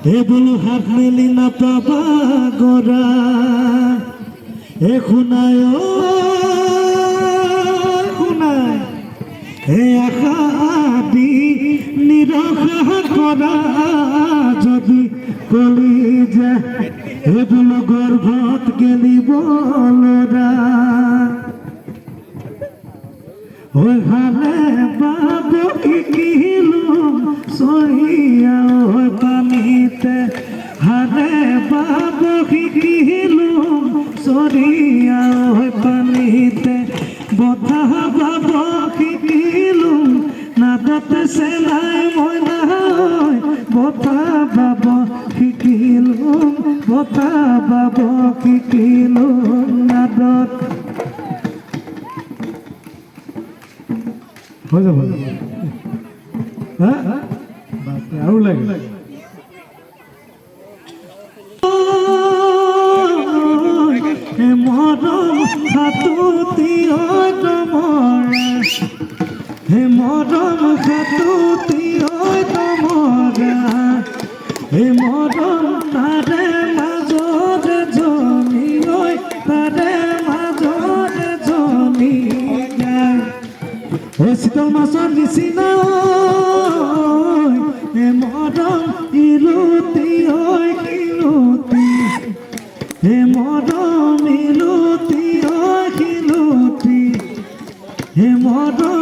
এ বলো হাত মেলি না পাবা গোৰা এ শুনায় শুনায় এ আশাদি নিৰশা কৰা যদি কলি যে এ বলো গৰ্ভত গেলিব লৰা ওই হালে বাবু শিকিলুম চহিয়া ওই পানীতে হালে বাবু শিকিলুম চহিয়া ওই পানীতে বতাহ বাব শিকিলুম নাদতে চেলাই মই নহয় বতাহ বাব শিকিলুম বতাহ বাব শিকিলুম নাদত হৈ যাব আৰু লাগে মৰম হাতুতি তমৰা হে মৰম হাতুতি তমৰা হে মৰম তাৰে মাজত জনি তাৰে মাজত জনি হে শীতল মাছৰ নিচিনা হে মৰম ইলুতি শিলুতি হে মৰম ইলুতি শিলুতি হে মৰম